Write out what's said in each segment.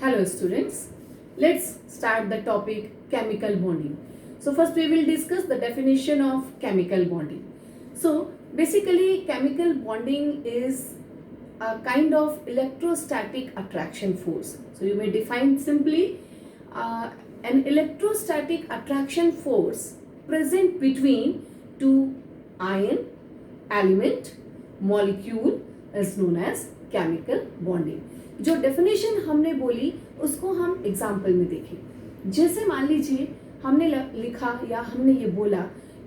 Hello students, let's start the topic chemical bonding. So first we will discuss the definition of chemical bonding. So basically chemical bonding is a kind of electrostatic attraction force. So you may define simply an electrostatic attraction force present between two ion element molecule is known as chemical bonding. जो definition हमने बोली उसको हम example में देखें। जैसे मान लीजिए हमने लिखा या हमने ये बोला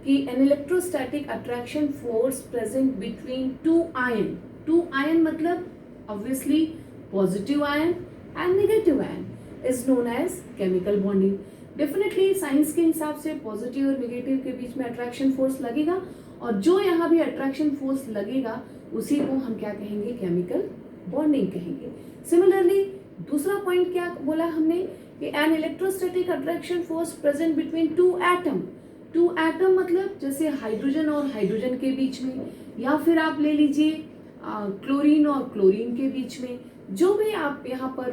कि an electrostatic attraction force present between two ion मतलब obviously positive ion and negative ion is known as chemical bonding. Definitely science के हिसाब से पॉजिटिव और नेगेटिव के बीच में अट्रैक्शन फोर्स लगेगा और जो यहाँ भी अट्रैक्शन फोर्स लगेगा उसी को हम क्या कहेंगे, केमिकल बॉन्डिंग कहेंगे। सिमिलरली दूसरा पॉइंट क्या बोला हमने कि an electrostatic attraction force present between two atom मतलब जैसे हाइड्रोजन और हाइड्रोजन के बीच में, या फिर आप ले लीजिए क्लोरीन और क्लोरीन के बीच में, जो भी आप यहाँ पर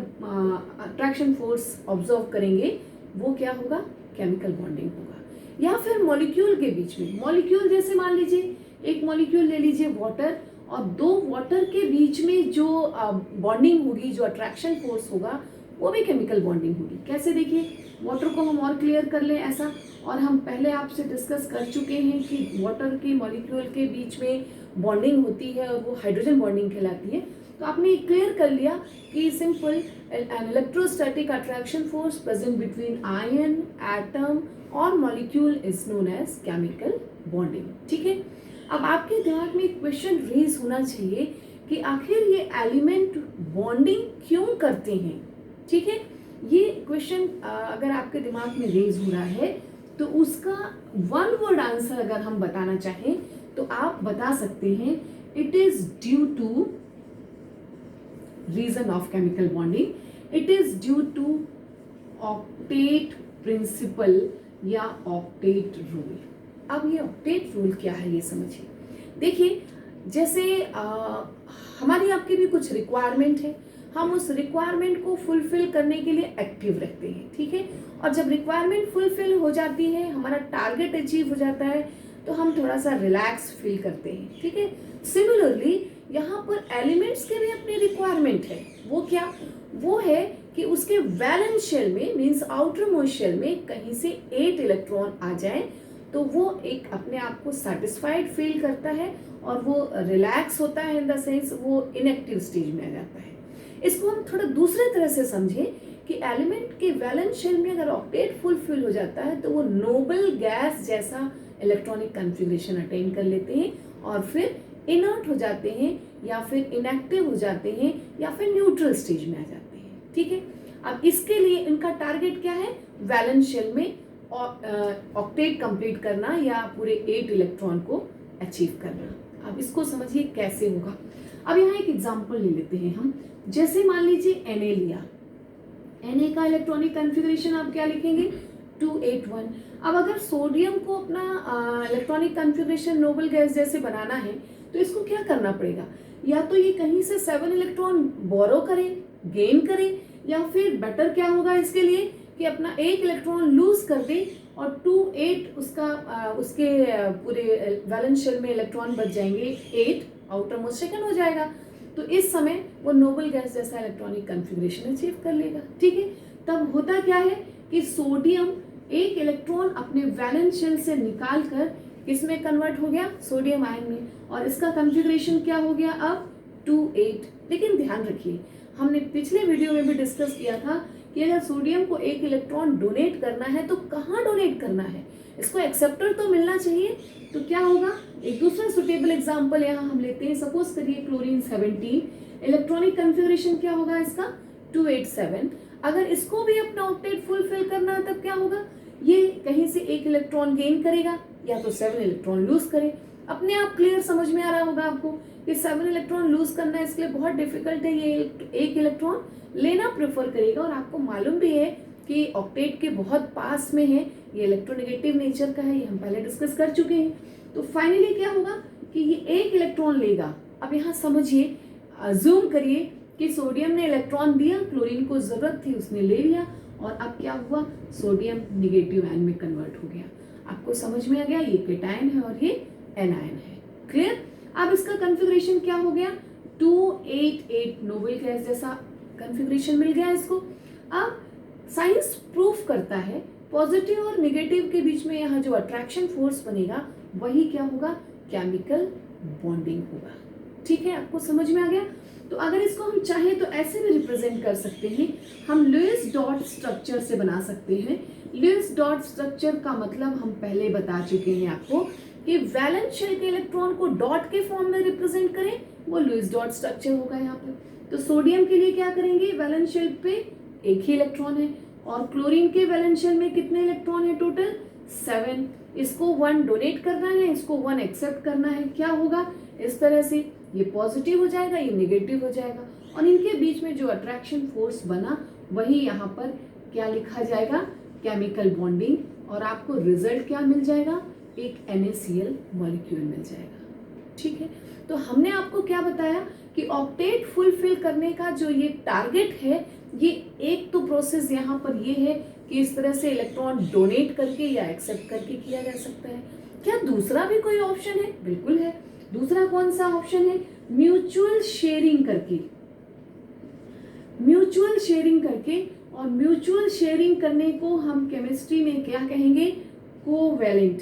अट्रैक्शन फोर्स ऑब्जर्व करेंगे वो क्या होगा, केमिकल बॉन्डिंग होगा। या फिर मॉलिक्यूल के बीच में, मॉलिक्यूल जैसे मान लीजिए एक मॉलिक्यूल ले लीजिए वाटर और दो वाटर के बीच में जो बॉन्डिंग होगी, जो अट्रैक्शन फोर्स होगा वो भी केमिकल बॉन्डिंग होगी। कैसे, देखिए वाटर को हम और क्लियर कर लें ऐसा, और हम पहले आपसे डिस्कस कर चुके हैं कि वाटर के मॉलिक्यूल के बीच में बॉन्डिंग होती है और वो हाइड्रोजन बॉन्डिंग कहलाती है। तो आपने क्लियर कर लिया कि simple an electrostatic attraction force present between ion atom और molecule is known as chemical bonding. ठीक है, अब आपके दिमाग में एक क्वेश्चन रेज होना चाहिए कि आखिर ये एलिमेंट बॉन्डिंग क्यों करते हैं। ठीक है, ये क्वेश्चन अगर आपके दिमाग में रेज हो रहा है तो उसका वन वर्ड आंसर अगर हम बताना चाहें तो आप बता सकते हैं, it is due to reason of chemical bonding, it is due to octet principle या ऑक्टेट रूल। अब ये ऑक्टेट रूल क्या है ये समझिए। देखिए जैसे हमारी आपकी भी कुछ रिक्वायरमेंट है, हम उस रिक्वायरमेंट को फुलफिल करने के लिए एक्टिव रहते हैं। ठीक है, और जब रिक्वायरमेंट फुलफिल हो जाती है, हमारा टारगेट अचीव हो जाता है तो हम थोड़ा सा रिलैक्स फील करते हैं। ठीक है, सिमिलरली यहाँ पर एलिमेंट्स के भी अपनी रिक्वायरमेंट है। वो क्या, वो है कि उसके वैलेंस शेल में मीन्स आउटर मोस्ट शेल में कहीं से 8 इलेक्ट्रॉन आ जाए तो वो एक अपने आप को सेटिस्फाइड फील करता है और वो रिलैक्स होता है, इन द सेंस वो इनएक्टिव स्टेज में आ जाता है। इसको हम थोड़ा दूसरे तरह से समझें कि एलिमेंट के वैलेंस शेल में अगर ऑक्टेट फुलफिल हो जाता है तो वो नोबल गैस जैसा इलेक्ट्रॉनिक कॉन्फ़िगरेशन अटेन कर लेते हैं और फिर इनर्ट हो जाते हैं या फिर इनएक्टिव हो जाते हैं या फिर न्यूट्रल स्टेज में आ जाते हैं। ठीक है, अब इसके लिए इनका टारगेट क्या है, वैलेंस शेल में ऑक्टेट कंप्लीट करना या पूरे 8 इलेक्ट्रॉन को अचीव करना। अब इसको समझिए कैसे होगा। अब यहाँ एक एग्जांपल ले लेते हैं हम, जैसे मान लीजिए Na लिया, Na का इलेक्ट्रॉनिक कॉन्फ़िगरेशन आप क्या लिखेंगे, 281। अब अगर सोडियम को अपना इलेक्ट्रॉनिक कॉन्फ़िगरेशन नोबल गैस जैसे बनाना है तो इसको क्या करना पड़ेगा, या तो ये कहीं से 7 इलेक्ट्रॉन बोरो करे, गेन करे, या फिर बेटर क्या होगा इसके लिए कि अपना 1 इलेक्ट्रॉन लूज कर दे और 28 उसके पूरे वैलेंस शेल में इलेक्ट्रॉन बच जाएंगे, 8 आउटर मोस्ट सेकंड हो जाएगा। तो इस समय वो नोबल गैस जैसा इलेक्ट्रॉनिक कॉन्फ़िगरेशन अचीव कर लेगा। ठीक है, तब होता क्या है कि सोडियम 1 इलेक्ट्रॉन अपने वैलेंस शेल से निकाल कर किसमें कन्वर्ट हो गया, सोडियम आयन में, और इसका कॉन्फ़िगरेशन क्या हो गया अब 28। लेकिन ध्यान रखिए हमने पिछले वीडियो में भी डिस्कस किया था कि अगर सोडियम को 1 इलेक्ट्रॉन डोनेट करना है तो कहाँ डोनेट करना है, इसको एक्सेप्टर तो मिलना चाहिए। तो क्या होगा, एक दूसरा सुटेबल एग्जांपल यहाँ हम लेते हैं, सपोज करिए क्लोरीन 17, इलेक्ट्रॉनिक कॉन्फ़िगरेशन क्या होगा इसका 287। अगर इसको भी अपना ऑक्टेट फुलफिल करना है तब क्या होगा, ये कहीं से 1 इलेक्ट्रॉन गेन करेगा या तो 7 इलेक्ट्रॉन लूज करे। अपने आप क्लियर समझ में आ रहा होगा आपको कि 7 इलेक्ट्रॉन लूज करना इसके लिए बहुत डिफिकल्ट है, ये 1 इलेक्ट्रॉन लेना प्रेफर करेगा। और आपको मालूम भी है कि ऑक्टेट के बहुत पास में है, ये इलेक्ट्रोनेगेटिव नेचर का है, ये हम पहले डिस्कस कर चुके हैं। तो फाइनली क्या होगा कि ये 1 इलेक्ट्रॉन लेगा। अब यहाँ समझिए, जूम करिए कि सोडियम ने इलेक्ट्रॉन दिया, क्लोरीन को जरूरत थी उसने ले लिया, और अब क्या हुआ, सोडियम निगेटिव आयन में कन्वर्ट हो गया। आपको समझ में आ गया, ये केटायन है और ये एनायन है। क्लियर? अब इसका कॉन्फ़िगरेशन क्या हो गया, 288 नोबल गैस जैसा कॉन्फ़िगरेशन मिल गया इसको। अब साइंस प्रूफ करता है पॉजिटिव और नेगेटिव के बीच में यहाँ जो अट्रैक्शन फोर्स बनेगा वही क्या होगा, केमिकल बॉन्डिंग होगा। ठीक है, आपको समझ में आ गया? तो अगर इसको हम चाहें तो ऐसे भी रिप्रेजेंट कर सकते हैं, हम लुईस डॉट स्ट्रक्चर से बना सकते हैं। लुईस डॉट स्ट्रक्चर का मतलब हम पहले बता चुके हैं आपको कि वैलेंस शेल के इलेक्ट्रॉन को डॉट के फॉर्म में रिप्रेजेंट करें, वो लुईस डॉट स्ट्रक्चर होगा यहाँ पे। तो सोडियम के लिए क्या करेंगे, वैलेंस शेल पे एक ही इलेक्ट्रॉन है, और क्लोरीन के वैलेंस शेल में कितने इलेक्ट्रॉन है, टोटल 7। इसको 1 डोनेट करना है, इसको 1 एक्सेप्ट करना है। क्या होगा, इस तरह से ये पॉजिटिव हो जाएगा, ये नेगेटिव हो जाएगा, और इनके बीच में जो अट्रैक्शन फोर्स बना वही यहाँ पर क्या लिखा जाएगा, केमिकल बॉन्डिंग, और आपको रिजल्ट क्या मिल जाएगा, एक NaCl मॉलिक्यूल मिल जाएगा। ठीक है, तो हमने आपको क्या बताया कि ऑक्टेट फुलफिल करने का जो ये टारगेट है, ये एक तो प्रोसेस यहाँ पर ये है कि इस तरह से इलेक्ट्रॉन डोनेट करके या एक्सेप्ट करके किया जा सकता है। क्या दूसरा भी कोई ऑप्शन है? बिल्कुल है। दूसरा कौन सा ऑप्शन है, म्यूचुअल शेयरिंग करके। म्यूचुअल शेयरिंग करके, और म्यूचुअल शेयरिंग करने को हम केमिस्ट्री में क्या कहेंगे, कोवैलेंट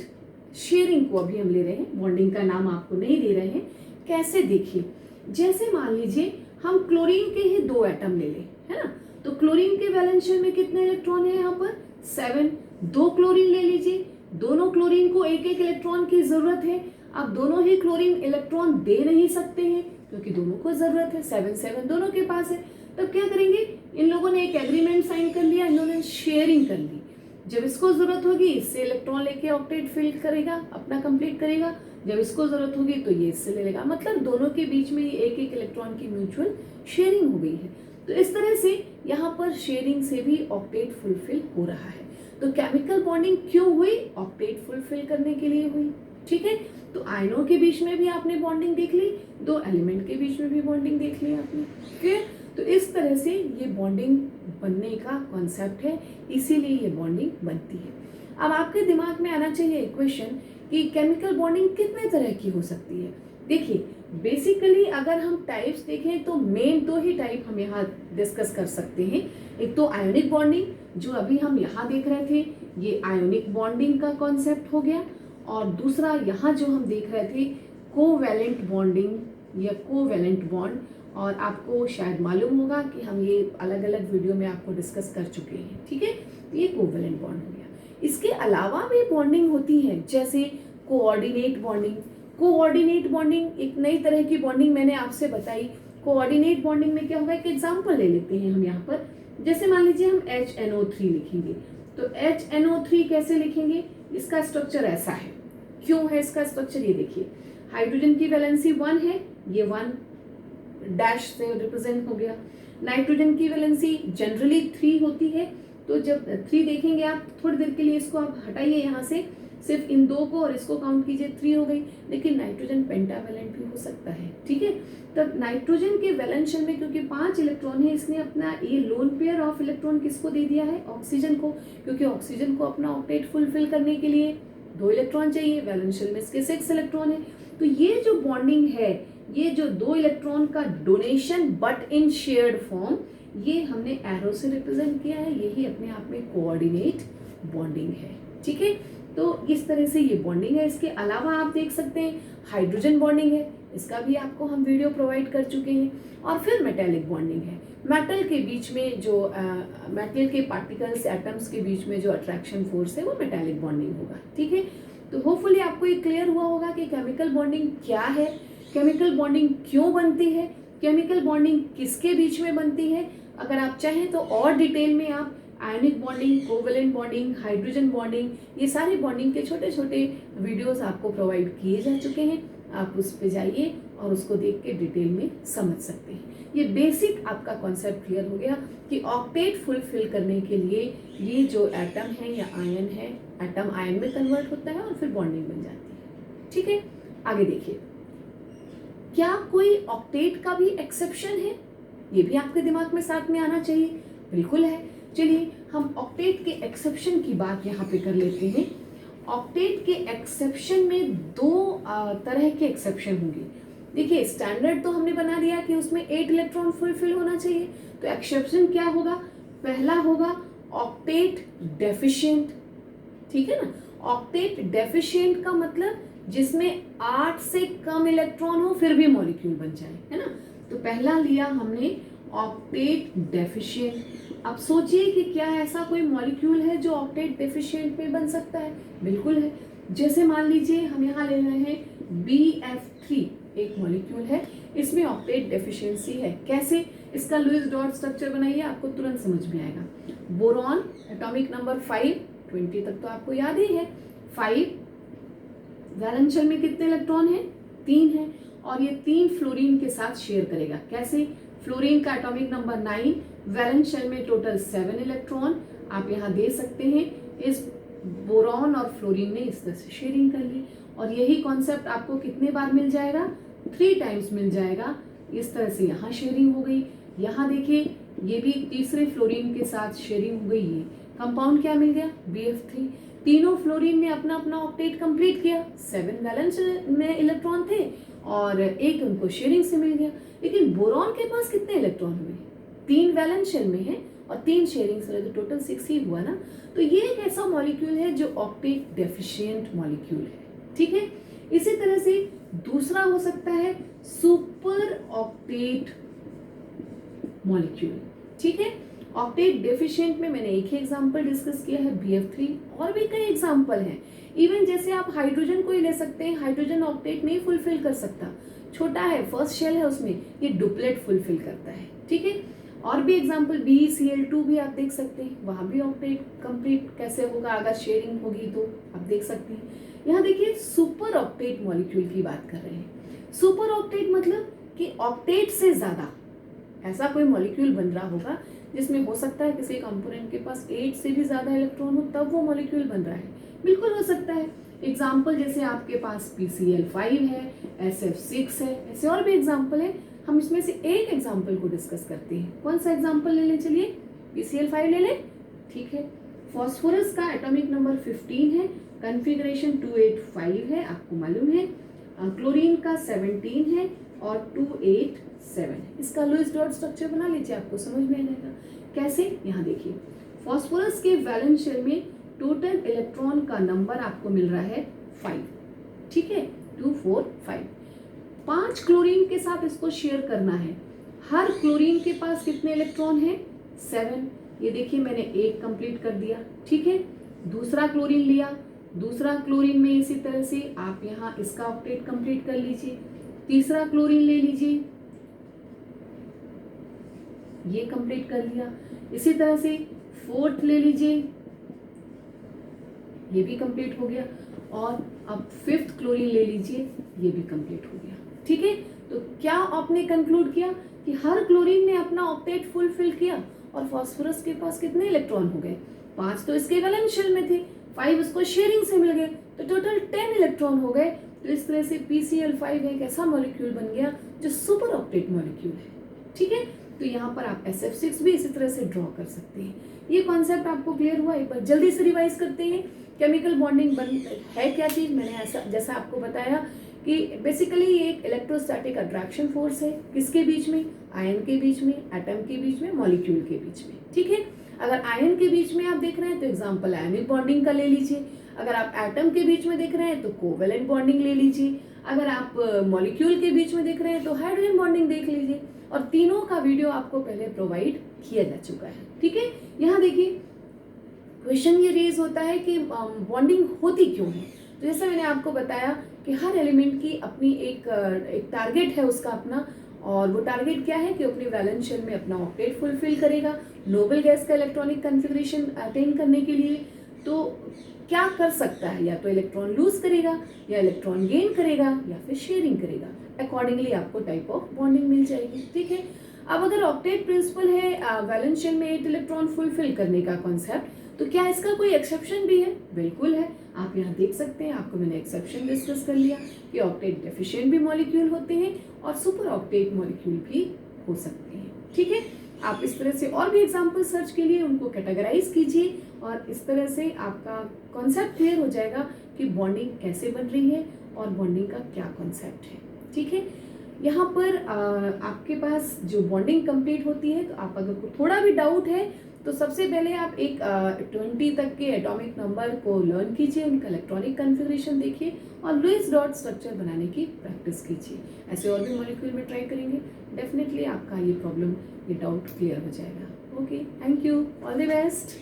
शेयरिंग को अभी हम ले रहे हैं, बॉन्डिंग का नाम आपको नहीं दे रहे हैं। कैसे, देखिए, जैसे मान लीजिए हम क्लोरीन के ही 2 एटम ले लें, है ना, तो क्लोरीन के वैलेंस शेल में कितने इलेक्ट्रॉन है यहाँ पर, 7। 2 क्लोरीन ले लीजिए, दोनों क्लोरीन को एक एक इलेक्ट्रॉन की जरूरत है। अब दोनों ही क्लोरीन इलेक्ट्रॉन दे नहीं सकते हैं क्योंकि दोनों को जरूरत है, 7 दोनों के पास है। तब क्या करेंगे, इन लोगों ने एक एग्रीमेंट साइन कर लिया, इन्होंने शेयरिंग कर ली। जब इसको जरूरत होगी इससे इलेक्ट्रॉन लेके ऑक्टेट फिल करेगा, अपना कंप्लीट करेगा, जब इसको जरूरत होगी तो ये इससे ले लेगा। मतलब दोनों के बीच में एक एक इलेक्ट्रॉन की म्यूचुअल शेयरिंग हो गई है। तो इस तरह से यहाँ पर शेयरिंग से भी ऑक्टेट फुलफिल हो रहा है। तो केमिकल बॉन्डिंग क्यों हुई, ऑक्टेट फुलफिल करने के लिए हुई। ठीक है, तो आयनों के बीच में भी आपने बॉन्डिंग देख ली, 2 एलिमेंट के बीच में भी बॉन्डिंग देख ली आपने। ठीक, तो इस तरह से ये बॉन्डिंग बनने का कॉन्सेप्ट है, इसीलिए ये बॉन्डिंग बनती है। अब आपके दिमाग में आना चाहिए क्वेश्चन कि केमिकल बॉन्डिंग कितने तरह की हो सकती है। देखिए, बेसिकली अगर हम टाइप्स देखें तो मेन 2 ही टाइप हम यहाँ डिस्कस कर सकते हैं। एक तो आयोनिक बॉन्डिंग, जो अभी हम यहाँ देख रहे थे, ये आयोनिक बॉन्डिंग का कॉन्सेप्ट हो गया, और दूसरा यहाँ जो हम देख रहे थे कोवैलेंट बॉन्डिंग या कोवैलेंट बॉन्ड, और आपको शायद मालूम होगा कि हम ये अलग अलग वीडियो में आपको डिस्कस कर चुके हैं। ठीक है, ये कोवैलेंट बॉन्ड हो गया। इसके अलावा भी बॉन्डिंग होती है, जैसे कोऑर्डिनेट बॉन्डिंग। कोऑर्डिनेट बॉन्डिंग एक नई तरह की बॉन्डिंग मैंने आपसे बताई। कोऑर्डिनेट बॉन्डिंग में क्या होगा, एक एग्जांपल ले लेते हैं हम यहाँ पर। जैसे मान लीजिए हम HNO3 लिखेंगे, तो HNO3 कैसे लिखेंगे, इसका स्ट्रक्चर ऐसा है। क्यों है इसका स्ट्रक्चर, ये देखिए, हाइड्रोजन की वैलेंसी 1 है, ये 1 डैश से रिप्रेजेंट हो गया। नाइट्रोजन की वैलेंसी जनरली 3 होती है, तो जब 3 देखेंगे आप, थोड़ी देर के लिए इसको आप हटाइए यहाँ से, सिर्फ इन 2 को और इसको काउंट कीजिए, 3 हो गई। लेकिन नाइट्रोजन पेंटावैलेंट भी हो सकता है। ठीक है, तब नाइट्रोजन के वैलेंस शेल में क्योंकि 5 इलेक्ट्रॉन है, इसने अपना ये लोन पेयर ऑफ इलेक्ट्रॉन किसको दे दिया है, ऑक्सीजन को, क्योंकि ऑक्सीजन को अपना ऑक्टेट फुलफिल करने के लिए 2 इलेक्ट्रॉन चाहिए, वैलेंस शेल में इसके 6 इलेक्ट्रॉन है। तो ये जो बॉन्डिंग है, ये जो 2 इलेक्ट्रॉन का donation but in shared form, ये हमने एरो से रिप्रेजेंट किया है, यही अपने आप में कोऑर्डिनेट बॉन्डिंग है। ठीक है, तो इस तरह से ये बॉन्डिंग है। इसके अलावा आप देख सकते हैं हाइड्रोजन बॉन्डिंग है, इसका भी आपको हम वीडियो प्रोवाइड कर चुके हैं। और फिर मेटेलिक बॉन्डिंग है, मेटल के बीच में जो मेटल के पार्टिकल्स एटम्स के बीच में जो अट्रैक्शन फोर्स है वो मेटेलिक बॉन्डिंग होगा। ठीक है, तो होपफुली आपको ये क्लियर हुआ होगा कि केमिकल बॉन्डिंग क्या है, केमिकल बॉन्डिंग क्यों बनती है, केमिकल बॉन्डिंग किसके बीच में बनती है। अगर आप चाहें तो और डिटेल में आप ionic bonding, covalent bonding, hydrogen bonding, ये सारे बॉन्डिंग के छोटे छोटे वीडियोस आपको प्रोवाइड किए जा चुके हैं। आप उस पे जाइए और उसको देख के डिटेल में समझ सकते हैं। ये बेसिक आपका कॉन्सेप्ट क्लियर हो गया कि ऑक्टेट फुलफिल करने के लिए ये जो एटम है या आयन है, एटम आयन में कन्वर्ट होता है और फिर बॉन्डिंग बन जाती है। ठीक है, आगे देखिए, क्या कोई ऑक्टेट का भी एक्सेप्शन है? ये भी आपके दिमाग में साथ में आना चाहिए। बिल्कुल है। चलिए हम ऑक्टेट के एक्सेप्शन की बात यहाँ पे कर लेते हैं। ऑक्टेट के एक्सेप्शन में दो तरह के एक्सेप्शन होंगे। देखिए स्टैंडर्ड तो हमने बना दिया कि उसमें 8 इलेक्ट्रॉन फुलफिल होना चाहिए, तो एक्सेप्शन क्या होगा? पहला होगा ऑक्टेट डेफिशिएंट, ठीक है ना। ऑक्टेट डेफिशिएंट का मतलब जिसमें 8 से कम इलेक्ट्रॉन हो फिर भी मॉलिक्यूल बन जाए, है ना। तो पहला लिया हमने ऑक्टेट डेफिशिएंट। अब सोचिए कि क्या ऐसा कोई मॉलिक्यूल है जो ऑक्टेट डेफिशिएंट में बन सकता है? बिल्कुल है। जैसे मान लीजिए हम यहाँ ले रहे हैं BF3, एक मॉलिक्यूल है, इसमें ऑक्टेट डेफिशिएंसी है। कैसे? इसका लुईस डॉट स्ट्रक्चर बनाइए, आपको तुरंत समझ में आएगा। बोरॉन एटॉमिक नंबर 5, 20 तक तो आपको याद ही है। 5 वैलेंस शेल में कितने इलेक्ट्रॉन है? 3 है, और ये 3 फ्लोरीन के साथ शेयर करेगा। कैसे? फ्लोरीन का एटॉमिक नंबर 9, वैलेंस शेल में टोटल 7 इलेक्ट्रॉन आप यहाँ दे सकते हैं। इस बोरॉन और फ्लोरीन ने इस तरह से शेयरिंग कर ली, और यही कॉन्सेप्ट आपको कितने बार मिल जाएगा? 3 टाइम्स मिल जाएगा। इस तरह से यहाँ शेयरिंग हो गई। यहाँ देखिए ये भी तीसरे फ्लोरीन के साथ शेयरिंग हो गई। ये कंपाउंड क्या मिल गया? BF3। तीनों फ्लोरीन ने अपना अपना ऑक्टेट कंप्लीट किया। 7 वैलेंस में इलेक्ट्रॉन थे और एक उनको शेयरिंग से मिल गया। लेकिन बोरॉन के पास कितने इलेक्ट्रॉन हुए? 3 वैलेंस शेल में है और 3 शेयरिंग से, तो टोटल 6 ही हुआ ना। तो ये एक ऐसा मॉलिक्यूल है जो ऑक्टेट डेफिशिएंट मॉलिक्यूल है, ठीक है। इसी तरह से दूसरा हो सकता है सुपर ऑक्टेट मॉलिक्यूल, ठीक है। ऑक्टेट डेफिशिएंट में मैंने एक ही एग्जांपल डिस्कस किया है, BF3, और भी कई एग्जांपल हैं। इवन जैसे आप हाइड्रोजन को ही ले सकते हैं, हाइड्रोजन ऑक्टेट नहीं फुलफिल कर सकता, छोटा है, फर्स्ट शेल है उसमें, ये डुप्लेट फुलफिल करता है, ठीक है। और भी एग्जांपल BeCl2 भी आप देख सकते हैं, वहां भी ऑक्टेट कंप्लीट कैसे होगा अगर शेयरिंग होगी तो आप देख सकते हैं। यहाँ देखिए सुपर ऑक्टेट मॉलिक्यूल की बात कर रहे हैं। सुपर ऑक्टेट मतलब कि ऑक्टेट से ज्यादा ऐसा कोई मॉलिक्यूल बन रहा होगा जिसमें हो सकता है किसी कंपोनेंट के पास 8 से भी ज्यादा इलेक्ट्रॉन हो, तब वो मॉलिक्यूल बन रहा है। बिल्कुल हो सकता है। एग्जाम्पल जैसे आपके पास PCl5 है, SF6 है, ऐसे और भी एग्जाम्पल है। हम इसमें से एक एग्जाम्पल को डिस्कस करते हैं। कौन सा एग्जाम्पल ले लें? चलिए PCl5 ले लें, ठीक है। फॉस्फोरस का एटॉमिक नंबर 15 है, कॉन्फ़िगरेशन 285 है, आपको मालूम है। क्लोरीन का 17 है और 287 है। इसका लुईस डॉट स्ट्रक्चर बना लीजिए, आपको समझ में आ जाएगा। कैसे? यहाँ देखिए फॉस्फोरस के वैलेंस शेल में टोटल इलेक्ट्रॉन का नंबर आपको मिल रहा है 5, ठीक है, 2 4 5। 5 क्लोरीन के साथ इसको शेयर करना है। हर क्लोरीन के पास कितने इलेक्ट्रॉन है? 7। ये देखिए मैंने एक कंप्लीट कर दिया, ठीक है। दूसरा क्लोरीन लिया, दूसरा क्लोरीन में इसी तरह से आप यहाँ इसका ऑक्टेट कंप्लीट कर लीजिए। तीसरा क्लोरीन ले लीजिए, ये कंप्लीट कर लिया। इसी तरह से फोर्थ ले लीजिए, ये भी कंप्लीट हो गया। और अब 5th क्लोरीन ले लीजिए, ये भी कंप्लीट हो गया, ठीक है। तो क्या आपने कंक्लूड किया कि हर क्लोरीन ने अपना ऑक्टेट फुलफिल किया, और फास्फोरस के पास कितने इलेक्ट्रॉन हो गए? 5 तो इसके वैलेंस शेल में थे, 5 उसको शेयरिंग से मिल गए, तो टोटल 10 इलेक्ट्रॉन हो गए। तो इस तरह से PCl5 एक ऐसा मॉलिक्यूल बन गया जो सुपर ऑक्टेट मॉलिक्यूल है, ठीक है। तो यहाँ पर आप SF6 भी इसी तरह से ड्रॉ कर सकते हैं। ये कॉन्सेप्ट आपको क्लियर हुआ? एक बार जल्दी से रिवाइज करते हैं। केमिकल बॉन्डिंग है क्या चीज? मैंने ऐसा जैसा आपको बताया कि बेसिकली ये एक इलेक्ट्रोस्टैटिक अट्रैक्शन फोर्स है। किसके बीच में? आयन के बीच में, एटम के बीच में, मॉलिक्यूल के बीच में, ठीक है। अगर आयन के बीच में आप देख रहे हैं तो एग्जाम्पल आयनिक बॉन्डिंग का ले लीजिए। अगर आप एटम के बीच में देख रहे हैं तो कोवेलेंट बॉन्डिंग ले लीजिए। अगर आप मॉलिक्यूल के बीच में देख रहे हैं तो हाइड्रोजन बॉन्डिंग देख लीजिए। और तीनों का वीडियो आपको पहले प्रोवाइड किया जा चुका है, ठीक है। यहाँ देखिए क्वेश्चन ये रेज होता है कि बॉन्डिंग होती क्यों है। तो जैसे मैंने आपको बताया कि हर एलिमेंट की अपनी एक टारगेट है उसका अपना, और वो टारगेट क्या है कि अपनी वैलेंस शेल में अपना ऑक्टेट फुलफिल करेगा नोबल गैस का इलेक्ट्रॉनिक कॉन्फ़िगरेशन अटेन करने के लिए। तो क्या कर सकता है? या तो इलेक्ट्रॉन लूज करेगा, या इलेक्ट्रॉन गेन करेगा, या फिर शेयरिंग करेगा। अकॉर्डिंगली आपको टाइप ऑफ बॉन्डिंग मिल जाएगी, ठीक है। अब अगर ऑक्टेट प्रिंसिपल है वैलेंस शेल में 8 इलेक्ट्रॉन फुलफिल करने का कॉन्सेप्ट, तो क्या इसका कोई एक्सेप्शन भी है? बिल्कुल है। आप यहाँ देख सकते हैं, आपको मैंने एक्सेप्शन डिस्कस कर लिया कि ऑक्टेट डेफिशिएंट भी मॉलिक्यूल होते हैं और सुपर ऑक्टेट मॉलिक्यूल भी हो सकते हैं, ठीक है, आप इस तरह से और भी एग्जाम्पल सर्च के लिए उनको कैटेगराइज कीजिए और इस तरह से आपका कॉन्सेप्ट क्लियर हो जाएगा कि बॉन्डिंग कैसे बन रही है और बॉन्डिंग का क्या कॉन्सेप्ट है। ठीक है, यहाँ पर आपके पास जो बॉन्डिंग कंप्लीट होती है, तो आप अगर थोड़ा भी डाउट है तो सबसे पहले आप एक 20 तक के एटॉमिक नंबर को लर्न कीजिए, उनका इलेक्ट्रॉनिक कन्फिगरेशन देखिए और लुईस डॉट स्ट्रक्चर बनाने की प्रैक्टिस कीजिए। ऐसे और भी मॉलिक्यूल में ट्राई करेंगे, डेफिनेटली आपका ये प्रॉब्लम, ये डाउट क्लियर हो जाएगा। Okay, thank you, all the best.